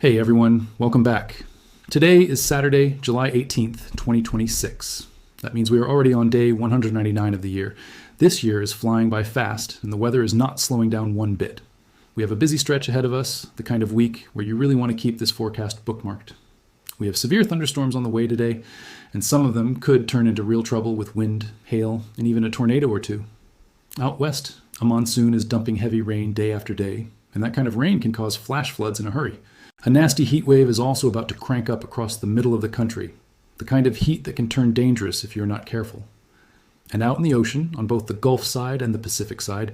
Hey everyone, welcome back. Today is Saturday, July 18th, 2026. That means we are already on day 199 of the year. This year is flying by fast, and the weather is not slowing down one bit. We have a busy stretch ahead of us, the kind of week where you really want to keep this forecast bookmarked. We have severe thunderstorms on the way today, and some of them could turn into real trouble with wind, hail, and even a tornado or two. Out west, a monsoon is dumping heavy rain day after day, and that kind of rain can cause flash floods in a hurry. A nasty heat wave is also about to crank up across the middle of the country, the kind of heat that can turn dangerous if you're not careful. And out in the ocean, on both the Gulf side and the Pacific side,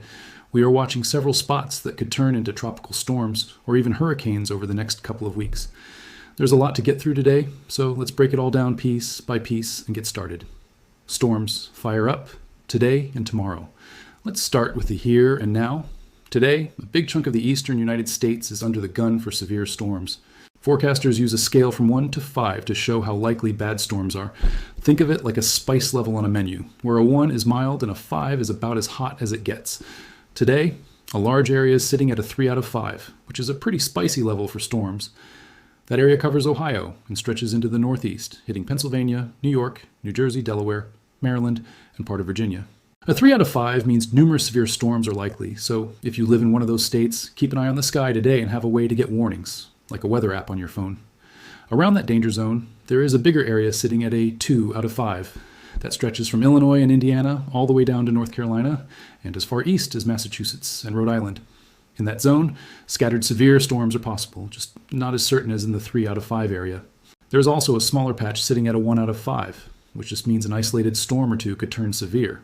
we are watching several spots that could turn into tropical storms or even hurricanes over the next couple of weeks. There's a lot to get through today, so let's break it all down piece by piece and get started. Storms fire up today and tomorrow. Let's start with the here and now. Today, a big chunk of the eastern United States is under the gun for severe storms. Forecasters use a scale from 1 to 5 to show how likely bad storms are. Think of it like a spice level on a menu, where a 1 is mild and a 5 is about as hot as it gets. Today, a large area is sitting at a 3 out of 5, which is a pretty spicy level for storms. That area covers Ohio and stretches into the northeast, hitting Pennsylvania, New York, New Jersey, Delaware, Maryland, and part of Virginia. A 3 out of 5 means numerous severe storms are likely, so if you live in one of those states, keep an eye on the sky today and have a way to get warnings, like a weather app on your phone. Around that danger zone, there is a bigger area sitting at a 2 out of 5 that stretches from Illinois and Indiana all the way down to North Carolina and as far east as Massachusetts and Rhode Island. In that zone, scattered severe storms are possible, just not as certain as in the 3 out of 5 area. There is also a smaller patch sitting at a 1 out of 5, which just means an isolated storm or two could turn severe.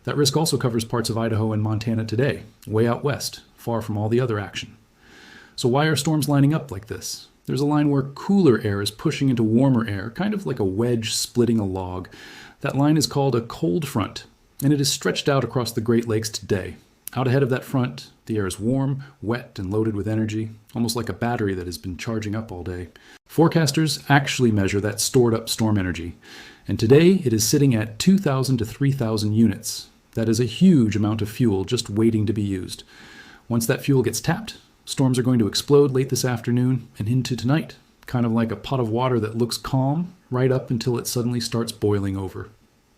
That risk also covers parts of Idaho and Montana today, way out west, far from all the other action. So why are storms lining up like this? There's a line where cooler air is pushing into warmer air, kind of like a wedge splitting a log. That line is called a cold front, and it is stretched out across the Great Lakes today. Out ahead of that front, the air is warm, wet, and loaded with energy, almost like a battery that has been charging up all day. Forecasters actually measure that stored up storm energy, and today it is sitting at 2,000 to 3,000 units. That is a huge amount of fuel just waiting to be used. Once that fuel gets tapped, storms are going to explode late this afternoon and into tonight, kind of like a pot of water that looks calm right up until it suddenly starts boiling over.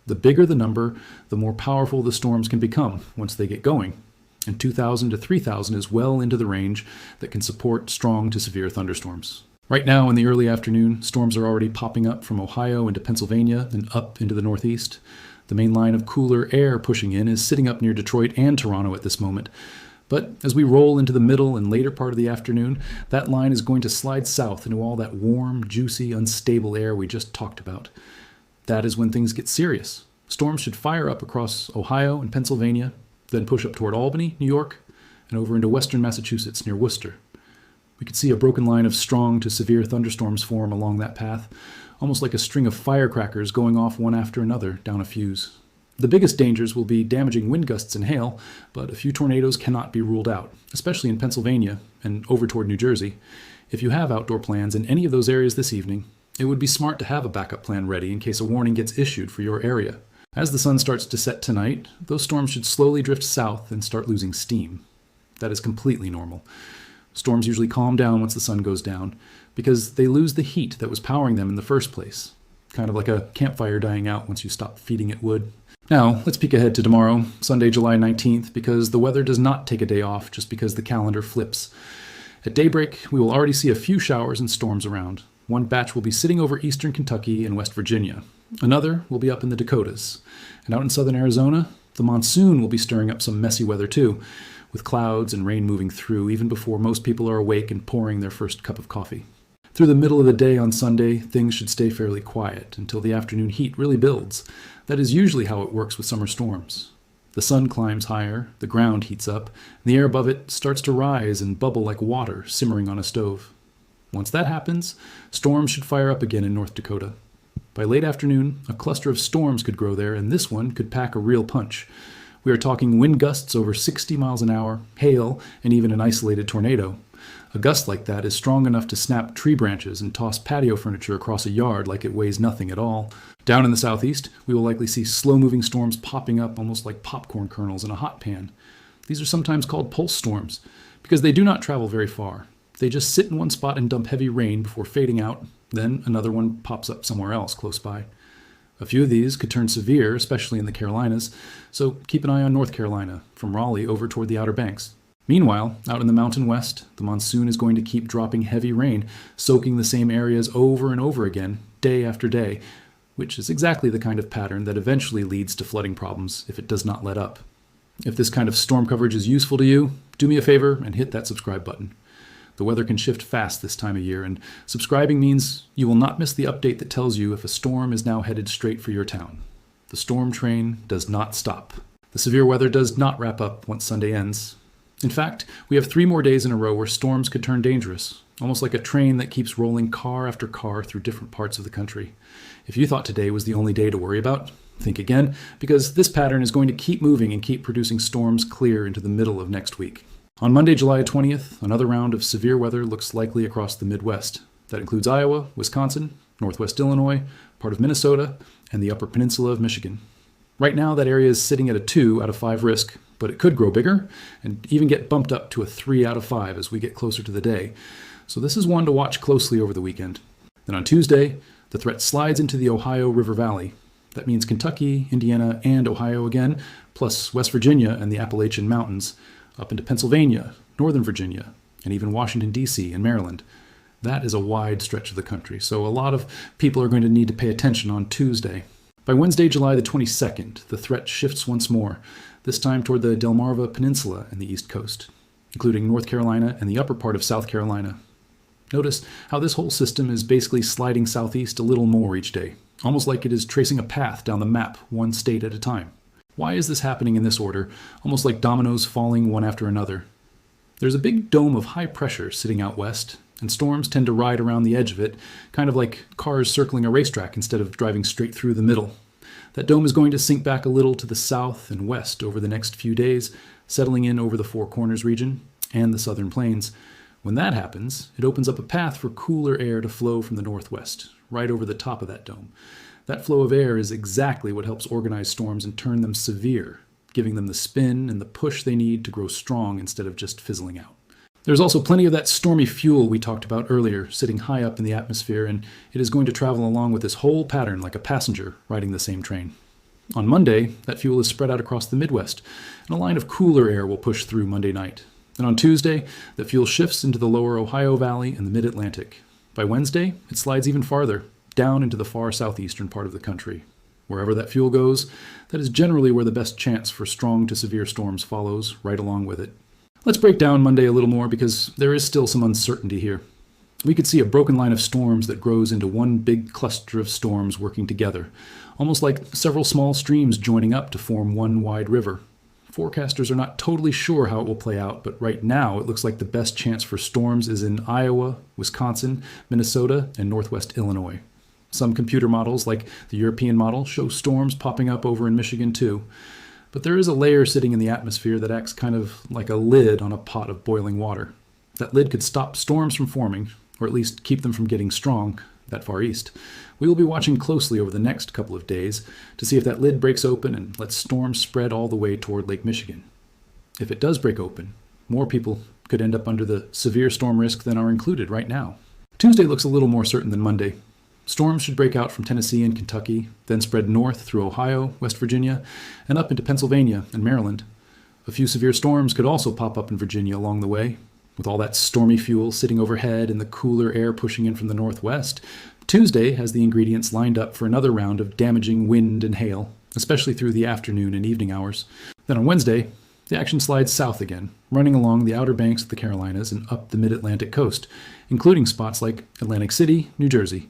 The bigger the number, the more powerful the storms can become once they get going. And 2,000 to 3,000 is well into the range that can support strong to severe thunderstorms. Right now in the early afternoon, storms are already popping up from Ohio into Pennsylvania and up into the northeast. The main line of cooler air pushing in is sitting up near Detroit and Toronto at this moment. But as we roll into the middle and later part of the afternoon, that line is going to slide south into all that warm, juicy, unstable air we just talked about. That is when things get serious. Storms should fire up across Ohio and Pennsylvania, then push up toward Albany, New York, and over into western Massachusetts near Worcester. We could see a broken line of strong to severe thunderstorms form along that path, almost like a string of firecrackers going off one after another down a fuse. The biggest dangers will be damaging wind gusts and hail, but a few tornadoes cannot be ruled out, especially in Pennsylvania and over toward New Jersey. If you have outdoor plans in any of those areas this evening, it would be smart to have a backup plan ready in case a warning gets issued for your area. As the sun starts to set tonight, those storms should slowly drift south and start losing steam. That is completely normal. Storms usually calm down once the sun goes down, because they lose the heat that was powering them in the first place. Kind of like a campfire dying out once you stop feeding it wood. Now, let's peek ahead to tomorrow, Sunday, July 19th, because the weather does not take a day off just because the calendar flips. At daybreak, we will already see a few showers and storms around. One batch will be sitting over eastern Kentucky and West Virginia. Another will be up in the Dakotas. And out in southern Arizona, the monsoon will be stirring up some messy weather too, with clouds and rain moving through even before most people are awake and pouring their first cup of coffee. Through the middle of the day on Sunday, things should stay fairly quiet until the afternoon heat really builds. That is usually how it works with summer storms. The sun climbs higher, the ground heats up, and the air above it starts to rise and bubble like water simmering on a stove. Once that happens, storms should fire up again in North Dakota. By late afternoon, a cluster of storms could grow there, and this one could pack a real punch. We are talking wind gusts over 60 miles an hour, hail, and even an isolated tornado. A gust like that is strong enough to snap tree branches and toss patio furniture across a yard like it weighs nothing at all. Down in the southeast, we will likely see slow-moving storms popping up almost like popcorn kernels in a hot pan. These are sometimes called pulse storms because they do not travel very far. They just sit in one spot and dump heavy rain before fading out, then another one pops up somewhere else close by. A few of these could turn severe, especially in the Carolinas, so keep an eye on North Carolina, from Raleigh over toward the Outer Banks. Meanwhile, out in the mountain west, the monsoon is going to keep dropping heavy rain, soaking the same areas over and over again, day after day, which is exactly the kind of pattern that eventually leads to flooding problems if it does not let up. If this kind of storm coverage is useful to you, do me a favor and hit that subscribe button. The weather can shift fast this time of year, and subscribing means you will not miss the update that tells you if a storm is now headed straight for your town. The storm train does not stop. The severe weather does not wrap up once Sunday ends. In fact, we have 3 more days in a row where storms could turn dangerous, almost like a train that keeps rolling car after car through different parts of the country. If you thought today was the only day to worry about, think again, because this pattern is going to keep moving and keep producing storms clear into the middle of next week. On Monday, July 20th, another round of severe weather looks likely across the Midwest. That includes Iowa, Wisconsin, Northwest Illinois, part of Minnesota, and the Upper Peninsula of Michigan. Right now, that area is sitting at a 2 out of 5 risk, but it could grow bigger and even get bumped up to a 3 out of 5 as we get closer to the day. So this is one to watch closely over the weekend. Then on Tuesday, the threat slides into the Ohio River Valley. That means Kentucky, Indiana, and Ohio again, plus West Virginia and the Appalachian Mountains, up into Pennsylvania, Northern Virginia, and even Washington, D.C. and Maryland. That is a wide stretch of the country, so a lot of people are going to need to pay attention on Tuesday. By Wednesday, July the 22nd, the threat shifts once more, this time toward the Delmarva Peninsula and the East Coast, including North Carolina and the upper part of South Carolina. Notice how this whole system is basically sliding southeast a little more each day, almost like it is tracing a path down the map, one state at a time. Why is this happening in this order, almost like dominoes falling one after another? There's a big dome of high pressure sitting out west, and storms tend to ride around the edge of it, kind of like cars circling a racetrack instead of driving straight through the middle. That dome is going to sink back a little to the south and west over the next few days, settling in over the Four Corners region and the southern plains. When that happens, it opens up a path for cooler air to flow from the northwest, right over the top of that dome. That flow of air is exactly what helps organize storms and turn them severe, giving them the spin and the push they need to grow strong instead of just fizzling out. There's also plenty of that stormy fuel we talked about earlier, sitting high up in the atmosphere, and it is going to travel along with this whole pattern like a passenger riding the same train. On Monday, that fuel is spread out across the Midwest, and a line of cooler air will push through Monday night. And on Tuesday, the fuel shifts into the lower Ohio Valley and the Mid-Atlantic. By Wednesday, it slides even farther, down into the far southeastern part of the country. Wherever that fuel goes, that is generally where the best chance for strong to severe storms follows, right along with it. Let's break down Monday a little more because there is still some uncertainty here. We could see a broken line of storms that grows into one big cluster of storms working together, almost like several small streams joining up to form one wide river. Forecasters are not totally sure how it will play out, but right now it looks like the best chance for storms is in Iowa, Wisconsin, Minnesota, and northwest Illinois. Some computer models, like the European model, show storms popping up over in Michigan too. But there is a layer sitting in the atmosphere that acts kind of like a lid on a pot of boiling water. That lid could stop storms from forming, or at least keep them from getting strong that far east. We will be watching closely over the next couple of days to see if that lid breaks open and lets storms spread all the way toward Lake Michigan. If it does break open, more people could end up under the severe storm risk than are included right now. Tuesday looks a little more certain than Monday. Storms should break out from Tennessee and Kentucky, then spread north through Ohio, West Virginia, and up into Pennsylvania and Maryland. A few severe storms could also pop up in Virginia along the way. With all that stormy fuel sitting overhead and the cooler air pushing in from the northwest, Tuesday has the ingredients lined up for another round of damaging wind and hail, especially through the afternoon and evening hours. Then on Wednesday, the action slides south again, running along the outer banks of the Carolinas and up the mid-Atlantic coast, including spots like Atlantic City, New Jersey.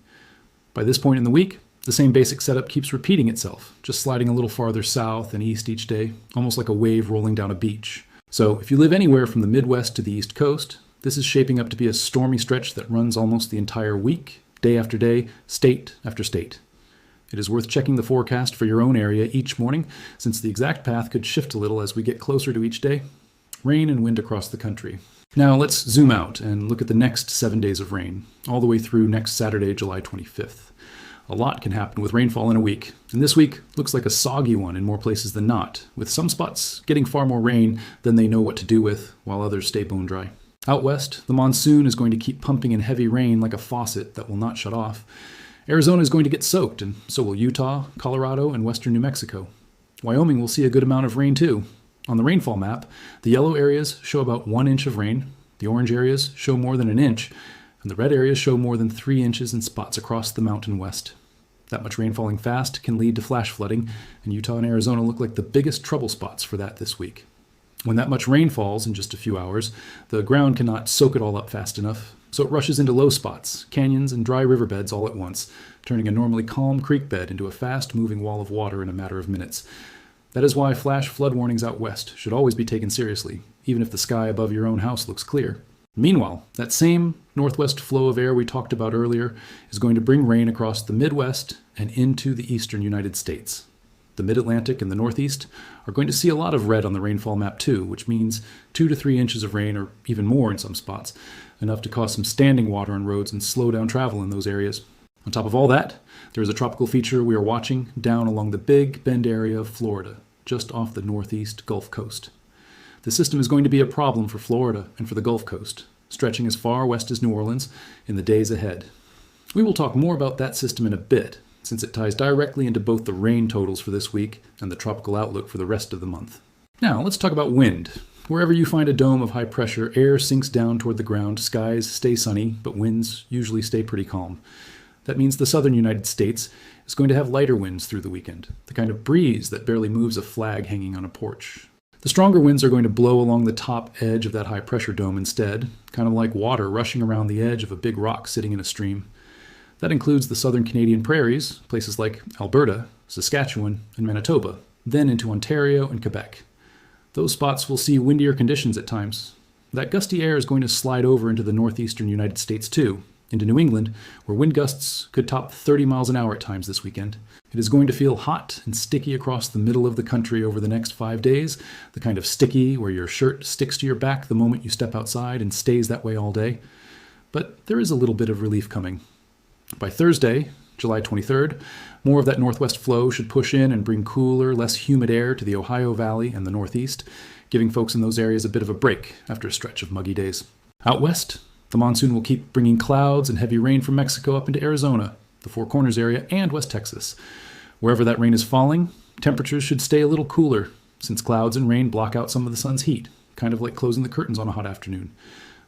By this point in the week, the same basic setup keeps repeating itself, just sliding a little farther south and east each day, almost like a wave rolling down a beach. So if you live anywhere from the Midwest to the East Coast, this is shaping up to be a stormy stretch that runs almost the entire week, day after day, state after state. It is worth checking the forecast for your own area each morning, since the exact path could shift a little as we get closer to each day. Rain and wind across the country. Now let's zoom out and look at the next 7 days of rain, all the way through next Saturday, July 25th. A lot can happen with rainfall in a week, and this week looks like a soggy one in more places than not, with some spots getting far more rain than they know what to do with, while others stay bone dry. Out west, the monsoon is going to keep pumping in heavy rain like a faucet that will not shut off. Arizona is going to get soaked, and so will Utah, Colorado, and western New Mexico. Wyoming will see a good amount of rain too. On the rainfall map, the yellow areas show about 1 inch of rain, the orange areas show more than an inch, and the red areas show more than 3 inches in spots across the mountain west. That much rain falling fast can lead to flash flooding, and Utah and Arizona look like the biggest trouble spots for that this week. When that much rain falls in just a few hours, the ground cannot soak it all up fast enough, so it rushes into low spots, canyons, and dry riverbeds all at once, turning a normally calm creek bed into a fast-moving wall of water in a matter of minutes. That is why flash flood warnings out west should always be taken seriously, even if the sky above your own house looks clear. Meanwhile, that same northwest flow of air we talked about earlier is going to bring rain across the Midwest and into the eastern United States. The Mid-Atlantic and the Northeast are going to see a lot of red on the rainfall map too, which means 2 to 3 inches of rain, or even more in some spots, enough to cause some standing water on roads and slow down travel in those areas. On top of all that, there is a tropical feature we are watching down along the Big Bend area of Florida, just off the northeast Gulf Coast. The system is going to be a problem for Florida and for the Gulf Coast, stretching as far west as New Orleans in the days ahead. We will talk more about that system in a bit, since it ties directly into both the rain totals for this week and the tropical outlook for the rest of the month. Now, let's talk about wind. Wherever you find a dome of high pressure, air sinks down toward the ground, skies stay sunny, but winds usually stay pretty calm. That means the southern United States is going to have lighter winds through the weekend, the kind of breeze that barely moves a flag hanging on a porch. The stronger winds are going to blow along the top edge of that high pressure dome instead, kind of like water rushing around the edge of a big rock sitting in a stream. That includes the southern Canadian prairies, places like Alberta, Saskatchewan, and Manitoba, then into Ontario and Quebec. Those spots will see windier conditions at times. That gusty air is going to slide over into the northeastern United States too, into New England, where wind gusts could top 30 miles an hour at times this weekend. It is going to feel hot and sticky across the middle of the country over the next 5 days, the kind of sticky where your shirt sticks to your back the moment you step outside and stays that way all day. But there is a little bit of relief coming. By Thursday, July 23rd, more of that northwest flow should push in and bring cooler, less humid air to the Ohio Valley and the Northeast, giving folks in those areas a bit of a break after a stretch of muggy days. Out west, the monsoon will keep bringing clouds and heavy rain from Mexico up into Arizona, the Four Corners area, and West Texas. Wherever that rain is falling, temperatures should stay a little cooler, since clouds and rain block out some of the sun's heat, kind of like closing the curtains on a hot afternoon.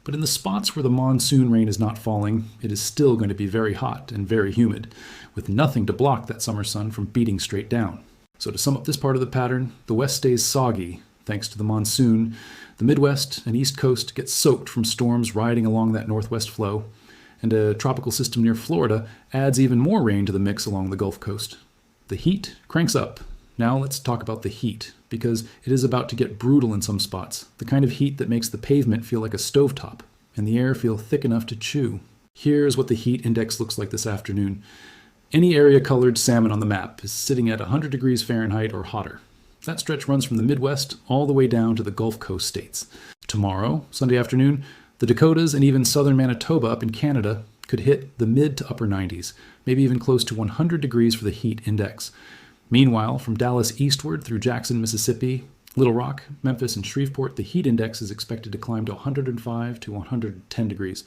But in the spots where the monsoon rain is not falling, it is still going to be very hot and very humid, with nothing to block that summer sun from beating straight down. So to sum up this part of the pattern, the west stays soggy, thanks to the monsoon. The Midwest and East Coast get soaked from storms riding along that northwest flow, and a tropical system near Florida adds even more rain to the mix along the Gulf Coast. The heat cranks up. Now let's talk about the heat, because it is about to get brutal in some spots, the kind of heat that makes the pavement feel like a stovetop, and the air feel thick enough to chew. Here's what the heat index looks like this afternoon. Any area colored salmon on the map is sitting at 100 degrees Fahrenheit or hotter. That stretch runs from the Midwest all the way down to the Gulf Coast states. Tomorrow, Sunday afternoon, the Dakotas and even southern Manitoba up in Canada could hit the mid to upper 90s, maybe even close to 100 degrees for the heat index. Meanwhile, from Dallas eastward through Jackson, Mississippi, Little Rock, Memphis, and Shreveport, the heat index is expected to climb to 105 to 110 degrees.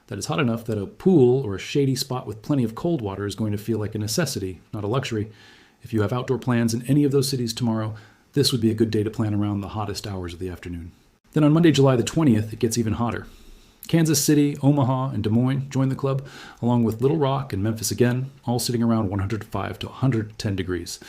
That is hot enough that a pool or a shady spot with plenty of cold water is going to feel like a necessity, not a luxury. If you have outdoor plans in any of those cities tomorrow, this would be a good day to plan around the hottest hours of the afternoon. Then on Monday, July the 20th, it gets even hotter. Kansas City, Omaha, and Des Moines join the club, along with Little Rock and Memphis again, all sitting around 105 to 110 degrees.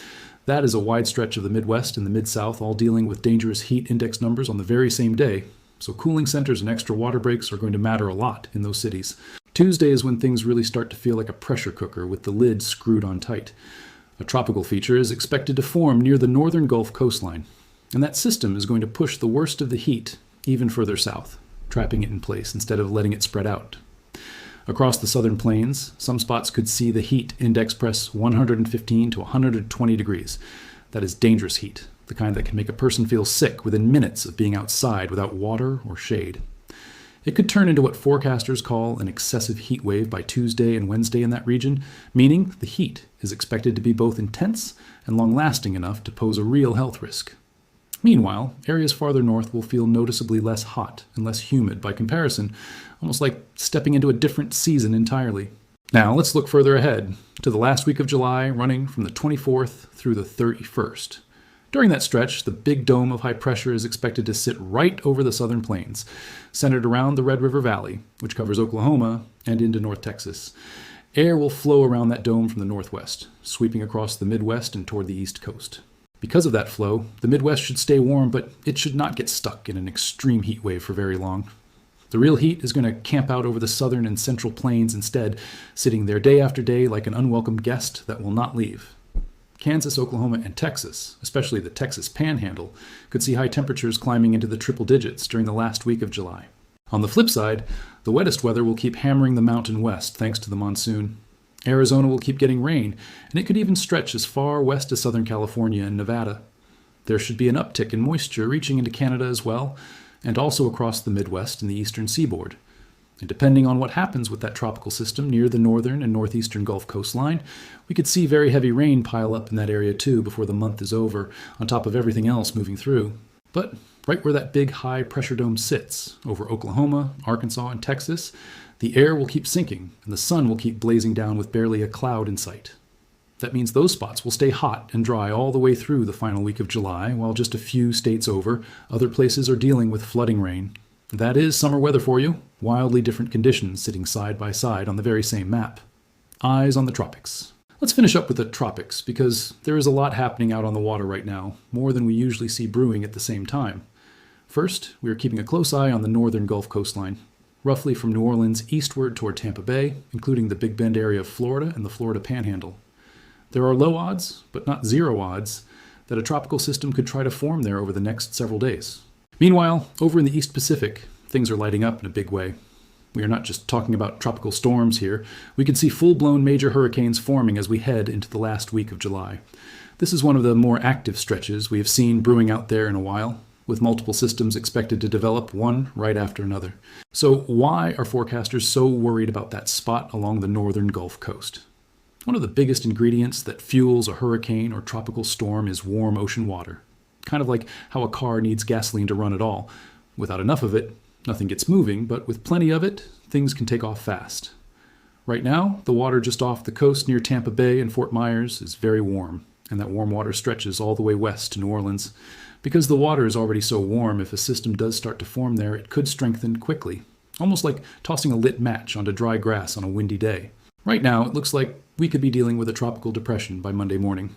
That is a wide stretch of the Midwest and the Mid-South, all dealing with dangerous heat index numbers on the very same day, so cooling centers and extra water breaks are going to matter a lot in those cities. Tuesday is when things really start to feel like a pressure cooker with the lid screwed on tight. A tropical feature is expected to form near the northern Gulf coastline, and that system is going to push the worst of the heat even further south, trapping it in place instead of letting it spread out. Across the southern plains, some spots could see the heat index press 115 to 120 degrees. That is dangerous heat, the kind that can make a person feel sick within minutes of being outside without water or shade. It could turn into what forecasters call an excessive heat wave by Tuesday and Wednesday in that region, meaning the heat is expected to be both intense and long-lasting enough to pose a real health risk. Meanwhile, areas farther north will feel noticeably less hot and less humid by comparison, almost like stepping into a different season entirely. Now, let's look further ahead to the last week of July, running from the 24th through the 31st. During that stretch, the big dome of high pressure is expected to sit right over the southern plains, centered around the Red River Valley, which covers Oklahoma and into North Texas. Air will flow around that dome from the northwest, sweeping across the Midwest and toward the East Coast. Because of that flow, the Midwest should stay warm, but it should not get stuck in an extreme heat wave for very long. The real heat is going to camp out over the southern and central plains instead, sitting there day after day like an unwelcome guest that will not leave. Kansas, Oklahoma, and Texas, especially the Texas Panhandle, could see high temperatures climbing into the triple digits during the last week of July. On the flip side, the wettest weather will keep hammering the mountain west thanks to the monsoon. Arizona will keep getting rain, and it could even stretch as far west as Southern California and Nevada. There should be an uptick in moisture reaching into Canada as well, and also across the Midwest and the eastern seaboard. And depending on what happens with that tropical system near the northern and northeastern Gulf coastline, we could see very heavy rain pile up in that area too before the month is over, on top of everything else moving through. But right where that big high pressure dome sits, over Oklahoma, Arkansas, and Texas, the air will keep sinking and the sun will keep blazing down with barely a cloud in sight. That means those spots will stay hot and dry all the way through the final week of July, while just a few states over, other places are dealing with flooding rain. That is summer weather for you, wildly different conditions sitting side by side on the very same map. Eyes on the tropics. Let's finish up with the tropics, because there is a lot happening out on the water right now, more than we usually see brewing at the same time. First, we are keeping a close eye on the northern Gulf coastline, roughly from New Orleans eastward toward Tampa Bay, including the Big Bend area of Florida and the Florida Panhandle. There are low odds, but not zero odds, that a tropical system could try to form there over the next several days. Meanwhile, over in the East Pacific, things are lighting up in a big way. We are not just talking about tropical storms here. We can see full-blown major hurricanes forming as we head into the last week of July. This is one of the more active stretches we have seen brewing out there in a while, with multiple systems expected to develop one right after another. So why are forecasters so worried about that spot along the northern Gulf Coast? One of the biggest ingredients that fuels a hurricane or tropical storm is warm ocean water. Kind of like how a car needs gasoline to run at all. Without enough of it, nothing gets moving, but with plenty of it, things can take off fast. Right now, the water just off the coast near Tampa Bay and Fort Myers is very warm, and that warm water stretches all the way west to New Orleans. Because the water is already so warm, if a system does start to form there, it could strengthen quickly, almost like tossing a lit match onto dry grass on a windy day. Right now, it looks like we could be dealing with a tropical depression by Monday morning.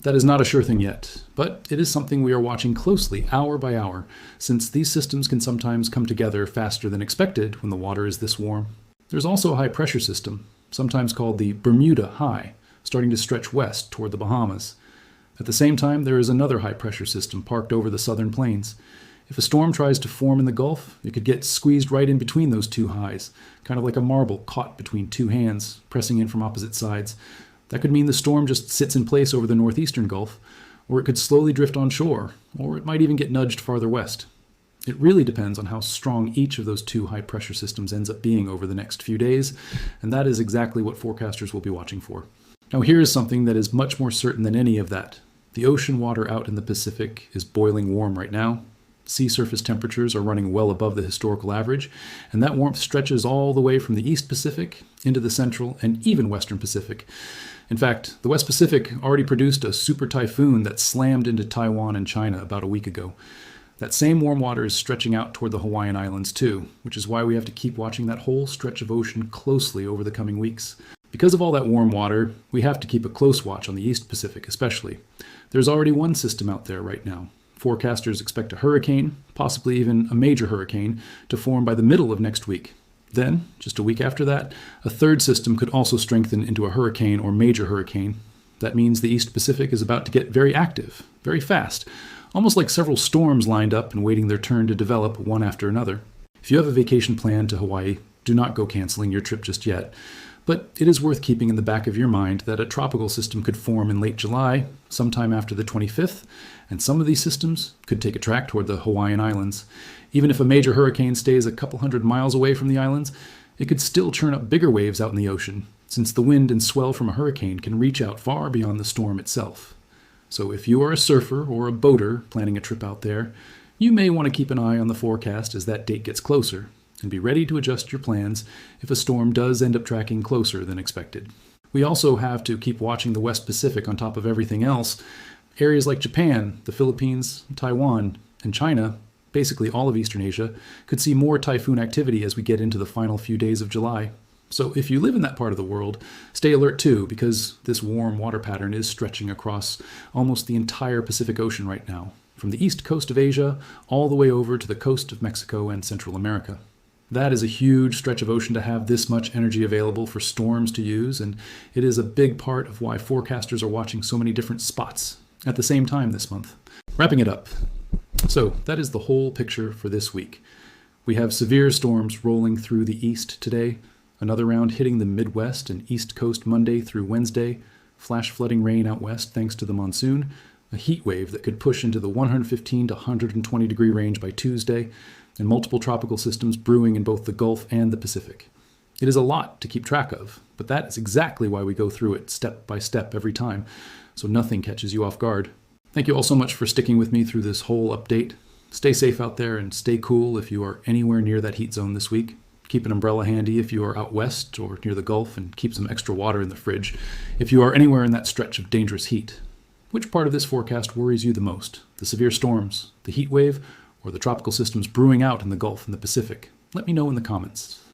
That is not a sure thing yet, but it is something we are watching closely hour by hour, since these systems can sometimes come together faster than expected when the water is this warm. There's also a high pressure system, sometimes called the Bermuda High, starting to stretch west toward the Bahamas. At the same time, there is another high pressure system parked over the southern plains. If a storm tries to form in the Gulf, it could get squeezed right in between those two highs, kind of like a marble caught between two hands, pressing in from opposite sides. That could mean the storm just sits in place over the northeastern Gulf, or it could slowly drift onshore, or it might even get nudged farther west. It really depends on how strong each of those two high-pressure systems ends up being over the next few days, and that is exactly what forecasters will be watching for. Now here is something that is much more certain than any of that. The ocean water out in the Pacific is boiling warm right now. Sea surface temperatures are running well above the historical average, and that warmth stretches all the way from the East Pacific into the Central and even Western Pacific. In fact, the West Pacific already produced a super typhoon that slammed into Taiwan and China about a week ago. That same warm water is stretching out toward the Hawaiian Islands too, which is why we have to keep watching that whole stretch of ocean closely over the coming weeks. Because of all that warm water, we have to keep a close watch on the East Pacific especially. There's already one system out there right now. Forecasters expect a hurricane, possibly even a major hurricane, to form by the middle of next week. Then, just a week after that, a third system could also strengthen into a hurricane or major hurricane. That means the East Pacific is about to get very active, very fast, almost like several storms lined up and waiting their turn to develop one after another. If you have a vacation planned to Hawaii, do not go canceling your trip just yet. But it is worth keeping in the back of your mind that a tropical system could form in late July, sometime after the 25th, and some of these systems could take a track toward the Hawaiian Islands. Even if a major hurricane stays a couple hundred miles away from the islands, it could still churn up bigger waves out in the ocean, since the wind and swell from a hurricane can reach out far beyond the storm itself. So if you are a surfer or a boater planning a trip out there, you may want to keep an eye on the forecast as that date gets closer, and be ready to adjust your plans if a storm does end up tracking closer than expected. We also have to keep watching the West Pacific on top of everything else. Areas like Japan, the Philippines, Taiwan, and China, basically all of Eastern Asia, could see more typhoon activity as we get into the final few days of July. So if you live in that part of the world, stay alert too, because this warm water pattern is stretching across almost the entire Pacific Ocean right now, from the east coast of Asia all the way over to the coast of Mexico and Central America. That is a huge stretch of ocean to have this much energy available for storms to use, and it is a big part of why forecasters are watching so many different spots at the same time this month. Wrapping it up. So that is the whole picture for this week. We have severe storms rolling through the east today, another round hitting the Midwest and East Coast Monday through Wednesday, flash flooding rain out west thanks to the monsoon, a heat wave that could push into the 115 to 120 degree range by Tuesday, and multiple tropical systems brewing in both the Gulf and the Pacific. It is a lot to keep track of, but that is exactly why we go through it step by step every time, so nothing catches you off guard. Thank you all so much for sticking with me through this whole update. Stay safe out there and stay cool if you are anywhere near that heat zone this week. Keep an umbrella handy if you are out west or near the Gulf, and keep some extra water in the fridge if you are anywhere in that stretch of dangerous heat. Which part of this forecast worries you the most? The severe storms, the heat wave, or the tropical systems brewing out in the Gulf and the Pacific? Let me know in the comments.